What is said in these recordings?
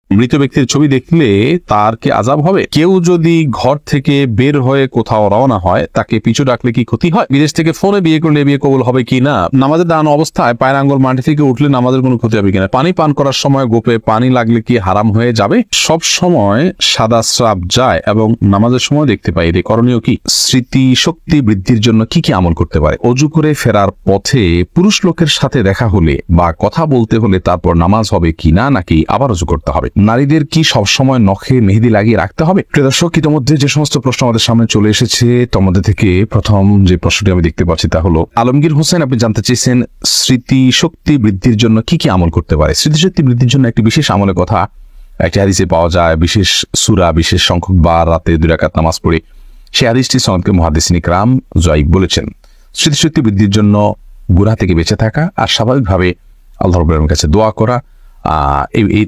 মৃত ব্যক্তির ছবি দেখলে তার কি আযাব হবে? কেউ যদি ঘর থেকে বের হয়ে কোথাও রওনা হয় তাকে পিছু ডাকলে কি ক্ষতি হয়? বিদেশ থেকে ফোনে বিয়ে করলে বিয়ে কবুল হবে কিনা? নামাজে দাঁড়ানো অবস্থায় পায়ের আঙ্গুল মাটি থেকে উঠলে নামাজের কোনো ক্ষতি হবে কিনা? পানি পান করার সময় গোপে পানি লাগলে কি হারাম হয়ে যাবে? সব সময় সাদা স্রাব যায় এবং নামাজের সময় দেখতে পাই, এর করণীয় কি? স্মৃতি শক্তি বৃদ্ধির জন্য কি কি আমল করতে পারে? অজু করে ফেরার পথে পুরুষ লোকের সাথে দেখা হলে বা কথা বলতে হলে তারপর নামাজ হবে কিনা, নাকি আবার অজু করতে হবে? নারীদের কি সবসময় নখে মেহেদি লাগিয়ে রাখতে হবে? প্রিয় দর্শক, ইতিমধ্যে যে সমস্ত প্রশ্ন আমাদের সামনে চলে এসেছে তার মধ্যে থেকে প্রথম যে প্রশ্নটি আমি দেখতে পাচ্ছি তা হলো আলমগীর হোসেন, আপনি জানতে চেয়েছেন স্মৃতি শক্তি বৃদ্ধির জন্য কি কি আমল করতে পারে। স্মৃতিশক্তি বৃদ্ধির জন্য একটি বিশেষ আমলের কথা একটি হাদিসে পাওয়া যায়, বিশেষ সূরা, বিশেষ সংখ্যক বার রাতে 2 রাকাত নামাজ পড়ে। সেই হাদিসটি সনদকে মুহাদ্দিসিন ইকরাম জয়ীফ বলেছেন। স্মৃতিশক্তি বৃদ্ধির জন্য গুনাহ থেকে বেঁচে থাকা আর স্বাভাবিকভাবে আল্লাহ রাব্বুল আলামিনের কাছে দোয়া করা,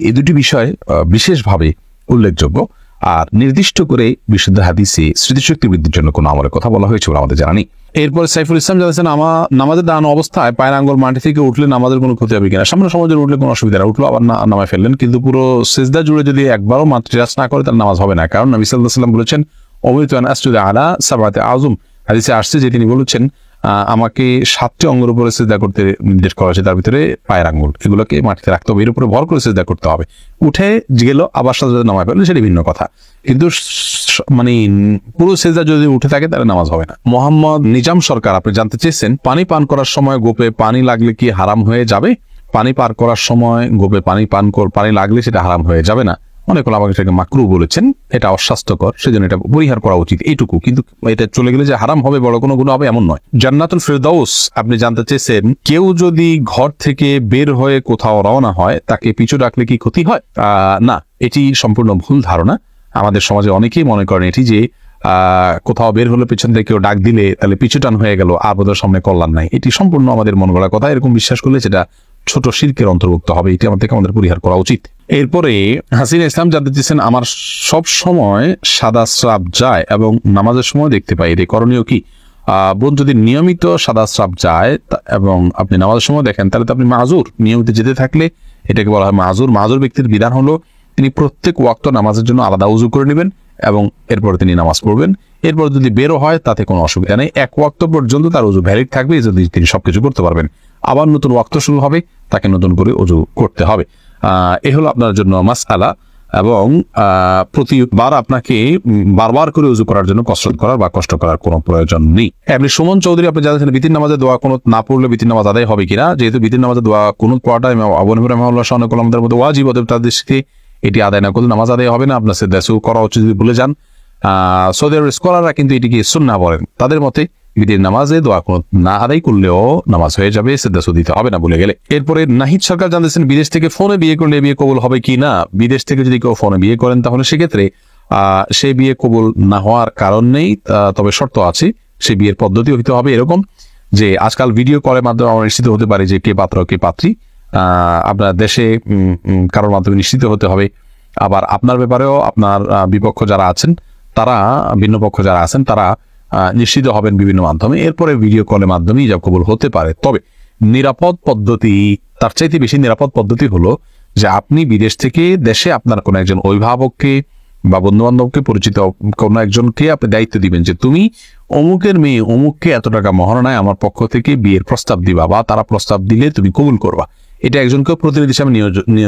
এই দুটি বিষয় বিশেষভাবে উল্লেখযোগ্য। আর নির্দিষ্ট করে বিশুদ্ধ হাদিসে স্মৃতিশক্তি বৃদ্ধির জন্য কোনো আমলের কথা বলা হয়েছে বলে আমাদের জানা নেই। এরপর সাইফুল ইসলাম জানাচ্ছেন, নামাজে দাঁড়ানো অবস্থায় পায়ের আঙ্গুল মাটি থেকে উঠলে নামাজের কোনো ক্ষতি হবে কিনা? সামনে সমাজের উঠলে কোনো অসুবিধা না, উঠলো আবার নামায় ফেললেন, কিন্তু পুরো সিজদা জুড়ে যদি একবারও মাতৃরাজ না করে তার নামাজ হবে না। কারণ নবী সাল্লাল্লাহু আলাইহি ওয়াসাল্লাম বলেছেন, উমিরতু আন আসজুদা আলা সাবআতি আযম। হাদিসে আসছে যে তিনি বলেছেন আমাকে 7টি অঙ্গের উপরে সিজদা করতে নির্দেশ করা হয়েছে, তার ভিতরে পায়ের আঙ্গুল, এগুলোকে মাটিতে রাখতে হবে, এর উপরে ভর করে সিজদা করতে হবে। উঠে গেল আবার সাজদা নামায় ফেললে সেটা ভিন্ন কথা, কিন্তু মানে পুরো সিজদা যদি উঠে থাকে তাহলে নামাজ হবে না। মোহাম্মদ নিজাম সরকার, আপনি জানতে চেয়েছেন পানি পান করার সময় গোপে পানি লাগলে কি হারাম হয়ে যাবে? পানি পার করার সময় গোপে পানি লাগলে সেটা হারাম হয়ে যাবে না। অনেক আমাকে সেটাকে মাকরুহ বলেছেন, এটা অস্বাস্থ্যকর, সেজন্য এটা পরিহার করা উচিত, এইটুকু। কিন্তু এটা চলে গেলে যে হারাম হবে, বড় কোনো গুনাহ হবে এমন নয়। জান্নাতুল ফেরদাউস, আপনি জানতে চেয়েছেন কেউ যদি ঘর থেকে বের হয়ে কোথাও রওনা হয় তাকে পিছু ডাকলে কি ক্ষতি হয়? না, এটি সম্পূর্ণ ভুল ধারণা। আমাদের সমাজে অনেকেই মনে করেন এটি যে কোথাও বের হলে পেছন থেকে কেউ ডাক দিলে তাহলে পিছুটান হয়ে গেল, আর বোধহয় সামনে কল্যাণ নাই। এটি সম্পূর্ণ আমাদের মন গড়া কথা। এরকম বিশ্বাস করলে সেটা ছোট শিরকের অন্তর্ভুক্ত হবে, এটি আমাদের পরিহার করা উচিত। এরপরে হাসিনা ইসলাম জানতে চেয়েছেন, আমার সব সময় সাদা স্রাব যায় এবং নামাজের সময় দেখতে পাই, এর করণীয় কি? বোন, যদি নিয়মিত সাদা স্রাব যায় এবং আপনি নামাজের সময় দেখেন তাহলে তো আপনি মাযুর। নিয়মিত যেতে থাকলে এটাকে বলা হয় মাযুর। মাযুর ব্যক্তির বিধান হলো তিনি প্রত্যেক ওয়াক্ত নামাজের জন্য আলাদা উযু করে নেবেন এবং এরপর তিনি নামাজ পড়বেন। এরপর যদি বেরো হয় তাতে কোনো অসুবিধা নেই, 1 ওয়াক্ত পর্যন্ত তার উযু ভ্যালিড থাকবে, যদি তিনি সবকিছু করতে পারবেন। আবার নতুন ওয়াক্ত শুরু হবে, তাকে নতুন করে উযু করতে হবে। এ হলো আপনার জন্য মাসআলা। এবং প্রতিবার আপনাকে বারবার করে উযু করার জন্য কষ্ট করার কোনো প্রয়োজন নেই। আপনি সুমন চৌধুরী, আপনি জানেন বিতির নামাজে দোয়া কুনুত না পড়লে বিতির নামাজ আদায় হবে কিনা? যেহেতু বিতির নামাজে দোয়া কুনুত পড়াটা আবু হানিফা রাহিমাহুল্লাহ সহ অনেক উলামাদের মধ্যে ওয়াজিব, অতএব তাদের দৃষ্টিতে এটি আদায় না করলে নামাজ আদায় হবে না, আপনার সিজদা করা উচিত যদি ভুলে যান। সৌদি আরবের স্কলাররা কিন্তু এটিকে সুন্নাহ বলেন। তাদের মতে বিতির নামাজে দোয়া কুনুত না আদায় করলেও নামাজ হয়ে যাবে, সিজদা দিতে হবে না ভুলে গেলে। এরপরে নাহিদ সরকার জানতেছেন, বিদেশ থেকে ফোনে বিয়ে করলে বিয়ে কবুল হবে কি না? বিদেশ থেকে যদি কেউ ফোনে বিয়ে করেন তাহলে সেক্ষেত্রে সেই বিয়ে কবুল না হওয়ার কারণ নেই, তবে শর্ত আছে। সেই বিয়ের পদ্ধতি হইতে হবে এরকম যে আজকাল ভিডিও কলের মাধ্যমে আমরা নিশ্চিত হতে পারি যে কে পাত্র কে পাত্রী। আপনার দেশে কারোর মাধ্যমে নিশ্চিত হতে হবে। আবার আপনার ব্যাপারেও আপনার বিপক্ষ যারা আছেন তারা, ভিন্ন পক্ষ যারা আছেন তারা নিশ্চিত হবেন বিভিন্ন মাধ্যমে। এরপরে ভিডিও কলের মাধ্যমে ইজাব কবুল হতে পারে। তবে নিরাপদ পদ্ধতি, তার চাইতে বেশি নিরাপদ পদ্ধতি হলো যে আপনি বিদেশ থেকে দেশে আপনার কোনো একজন অভিভাবককে বা বন্ধু বান্ধবকে, পরিচিত কোনো একজনকে আপনি দায়িত্ব দিবেন যে তুমি অমুকের মেয়ে অমুককে এত টাকা মহারণায় আমার পক্ষ থেকে বিয়ের প্রস্তাব দিবা, বা তারা প্রস্তাব দিলে তুমি কবুল করবা। এটা একজনকে প্রতিনিধি হিসেবে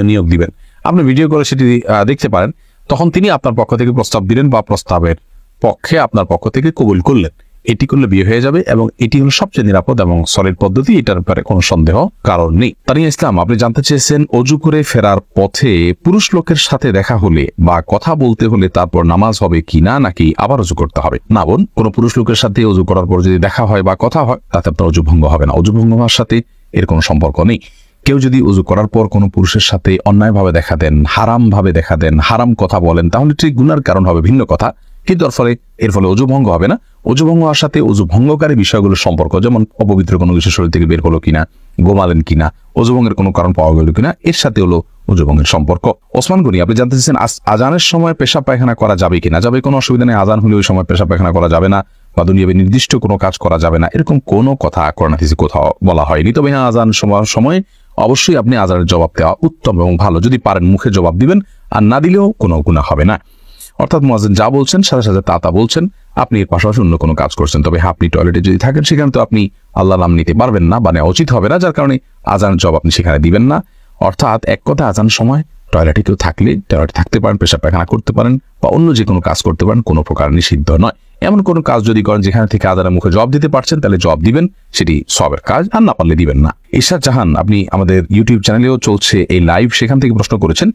নিয়োগ দিবেন। আপনি ভিডিও করে সেটি দেখতে পারেন, তখন তিনি আপনার পক্ষ থেকে প্রস্তাব দিলেন বা প্রস্তাবের পক্ষে আপনার পক্ষ থেকে কবুল করলেন। এটি করলে বিয়ে হয়ে যাবে এবং এটি হলো সবচেয়ে নিরাপদ এবং সলিড পদ্ধতি, এটার ব্যাপারে কোনো সন্দেহ কারণ নেই। তানিয়া ইসলাম, আপনি জানতে চেয়েছেন অজু করে ফেরার পথে পুরুষ লোকের সাথে দেখা হলে বা কথা বলতে হলে তারপর নামাজ হবে কিনা, নাকি আবার অজু করতে হবে? না বোন, কোনো পুরুষ লোকের সাথে অজু করার পর যদি দেখা হয় বা কথা হয় তাতে আপনার অজু ভঙ্গ হবে না। অজু ভঙ্গ হওয়ার সাথে এর কোনো সম্পর্ক নেই। কেউ যদি উযু করার পর কোনো পুরুষের সাথে অন্যায়ভাবে দেখা দেন, হারাম ভাবে দেখা দেন, হারাম কথা বলেন, তাহলে ঠিক গুনার কারণ হবে, ভিন্ন কথা। কিন্তু এর ফলে অজু ভঙ্গ হবে না। অজু ভঙ্গ হওয়ার সাথে অজু ভঙ্গকারী বিষয়গুলোর সম্পর্ক, যেমন অপবিত্র কোনো কিছু শরীর থেকে বের হলো কিনা, ঘুমালেন কিনা, অজু ভঙ্গের কোনো কারণ পাওয়া গেল কিনা, এর সাথে হলো অজু ভঙ্গের সম্পর্ক। ওসমান গনি, আপনি জানতে চাচ্ছেন আজানের সময় পেশাব পায়খানা করা যাবে কিনা? যাবে, কোনো অসুবিধা নেই। আজান হলে ওই সময় পেশাব পায়খানা করা যাবে না বা দুনিয়াবে নির্দিষ্ট কোনো কাজ করা যাবে না, এরকম কোনো কথা কোরআন হাদিসে কোথাও বলা হয়নি। তবে হ্যাঁ, আজান সময় অবশ্যই আপনি আজানের জবাব দেওয়া উত্তম এবং ভালো। যদি পারেন মুখে জবাব দিবেন, আর না দিলেও কোনো গুনাহ হবে না। অর্থাৎ মুয়াজ্জিন যা বলছেন সাথে সাথে তা বলছেন, আপনি এর পাশাপাশি অন্য কোনো কাজ করছেন। তবে আপনি টয়লেটে যদি থাকেন সেখানে তো আপনি আল্লাহর নাম নিতে পারবেন না, নেওয়া উচিত হবে না, যার কারণে আজান জবাব আপনি সেখানে দিবেন না। অর্থাৎ এক কথা, আজান সময় টয়লেটে কেউ থাকলে টয়লেটে থাকতে পারেন, পেশাব পায়খানা করতে পারেন বা অন্য যে কোনো কাজ করতে পারেন, কোনো প্রকার নিষিদ্ধ নয়। এমন কোনো কাজ যদি করেন যেখানে থেকে আজানের মুখে জবাব দিতে পারছেন তাহলে জবাব দিবেন, সেটি সবের কাজ, আর না পারলে দিবেন না। ইশরাত জাহান, আপনি আমাদের ইউটিউব চ্যানেলেও চলছে এই লাইভ, সেখান থেকে প্রশ্ন করেছেন,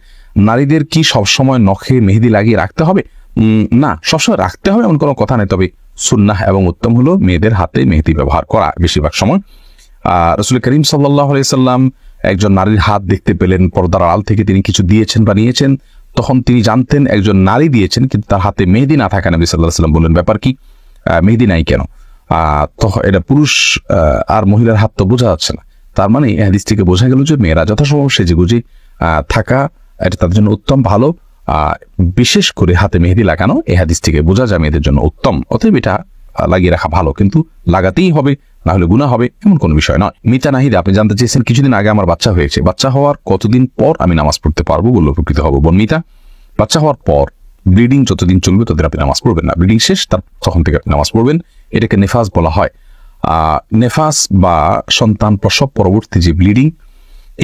নারীদের কি সবসময় নখে মেহেদি লাগিয়ে রাখতে হবে? না, সবসময় রাখতে হবে এমন কোনো কথা নেই, তবে সুন্নাহ এবং উত্তম হলো মেয়েদের হাতে মেহেদি ব্যবহার করা বেশিরভাগ সময়। রাসূল করিম সাল্লাল্লাহু আলাইহি সাল্লাম একজন নারীর হাত দেখতে পেলেন, পর্দার আড়াল থেকে তিনি কিছু দিয়েছেন বা নিয়েছেন, তখন তিনি জানতেন একজন নারী দিয়েছেন, কিন্তু তার হাতে মেহেদি না থাকা, নবী সাল্লাল্লাহু আলাইহি সাল্লাম বললেন, ব্যাপার কি, মেহেদি নাই কেন? তখন এটা পুরুষ আর মহিলার হাত তো বোঝা যাচ্ছে না। তার মানে এই হাদিস থেকে বোঝা গেল যে মেয়েরা যথাসম্ভব সেজেগুজে থাকা এটা তাদের জন্য উত্তম, ভালো। বিশেষ করে হাতে মেহেদি লাগানো এই হাদিস থেকে বোঝা যায় মেয়েদের জন্য উত্তম, অতএব এটা লাগিয়ে রাখা ভালো, কিন্তু লাগাতেই হবে, না হলে গুনাহ হবে এমন কোনো বিষয় নয়। মিতা নাহিদ, আপনি জানতে চেয়েছেন, কিছুদিন আগে আমার বাচ্চা হয়েছে, বাচ্চা হওয়ার কতদিন পর আমি নামাজ পড়তে পারবো বলে উপকৃত হবো? বোন মিতা, বাচ্চা হওয়ার পর ব্লিডিং যতদিন চলবে ততদিন আপনি নামাজ পড়বেন না, ব্লিডিং শেষ তখন থেকে আপনি নামাজ পড়বেন। এটাকে নেফাস বলা হয়। নেফাস বা সন্তান প্রসব পরবর্তী যে ব্লিডিং,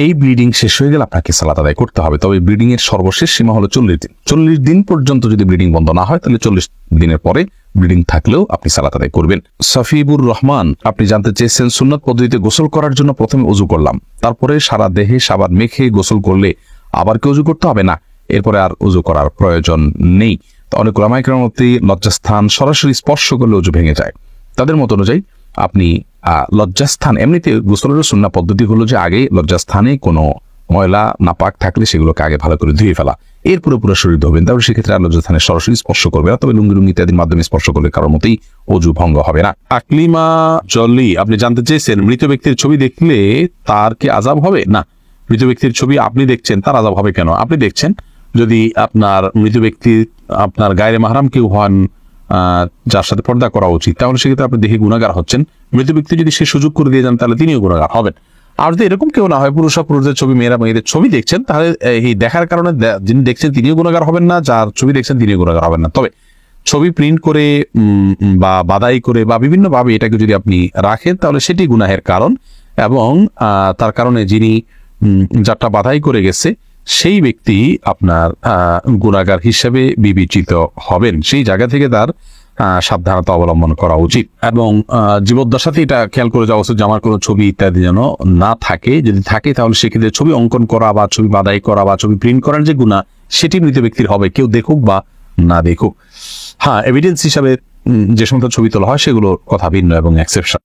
এই ব্লিডিং শেষ হয়ে গেলে আপনাকে সালাত আদায় করতে হবে। তবে ব্লিডিং এর সর্বশেষ সীমা হলো 40 দিন। 40 দিন পর্যন্ত যদি ব্লিডিং বন্ধ না হয় তাহলে 40 দিনের পরে ব্লিডিং থাকলেও আপনি সালাত আদায় করবেন। সফিবুর রহমান, আপনি জানতে চেয়েছেন, সুন্নত পদ্ধতিতে গোসল করার জন্য প্রথমে ওযু করলাম, তারপরে সারা দেহে সাবান মেখে গোসল করলে আবার কি ওযু করতে হবে? না, এরপরে আর ওযু করার প্রয়োজন নেই। তো অনেক উলামায়ে কেরামের মতে লজ্জাস্থান সরাসরি স্পর্শ করলে ওযু ভেঙে যায়। তাদের মত অনুযায়ী আপনি লজ্জাস্থান, এমনিতে গোসলের সুন্নাহ পদ্ধতি হলো যে আগে লজ্জাস্থানে কোনো ময়লা নাপাক থাকলে সেগুলোকে আগে ভালো করে ধুয়ে ফেলা, এরপরে পুরো শরীর ধোবেন, তাহলে সেক্ষেত্রে আর লজ্জাস্থানে সরাসরি স্পর্শ করবে না। তবে লুঙ্গি ইত্যাদির মাধ্যমে স্পর্শ করলে কারোর মতেই ওযু ভঙ্গ হবে না। আকলিমা জলি, আপনি জানতে চেয়েছেন, মৃত ব্যক্তির ছবি দেখলে তার কি আযাব হবে? না, মৃত ব্যক্তির ছবি আপনি দেখছেন, তার আযাব হবে কেন? আপনি দেখছেন, যদি আপনার মৃত ব্যক্তি আপনার গায়রে মাহরাম কেউ হন, যার সাথে পর্দা করা উচিত, তাহলে সেক্ষেত্রে আপনি দেখে গুনাহগার হচ্ছেন। মৃত ব্যক্তি যদি সে সুযোগ করে দিয়ে যান তাহলে তিনিও গুনাহগার হবেন। আর যদি এরকম কেউ না হয়, পুরুষদের ছবি মেয়েরা মেয়েদের ছবি দেখছেন, তাহলে এই দেখার কারণে যিনি দেখছেন তিনিও গুনাহগার হবেন না, যার ছবি দেখছেন তিনিও গুনাহগার হবেন না। তবে ছবি প্রিন্ট করে বা বাদাই করে বা বিভিন্ন ভাবে এটাকে যদি আপনি রাখেন তাহলে সেটি গুনাহের কারণ, এবং তার কারণে যিনি যারটা বাদাই করে গেছে সেই ব্যক্তি আপনার গুনাহগার হিসেবে বিবেচিত হবেন। সেই জায়গা থেকে তার সাবধানতা অবলম্বন করা উচিত, এবং জীবদ্দশাতে এটা খেয়াল করে যাওয়া উচিত যে আমার কোনো ছবি ইত্যাদি যেন না থাকে। যদি থাকে তাহলে সেক্ষেত্রে ছবি অঙ্কন করা বা ছবি বাদাই করা বা ছবি প্রিন্ট করার যে গুনাহ, সেটি মৃত ব্যক্তির হবে, কেউ দেখুক বা না দেখুক। হ্যাঁ, এভিডেন্স হিসাবে যে সমস্ত ছবি তোলা হয় সেগুলোর কথা ভিন্ন এবং এক্সেপশন।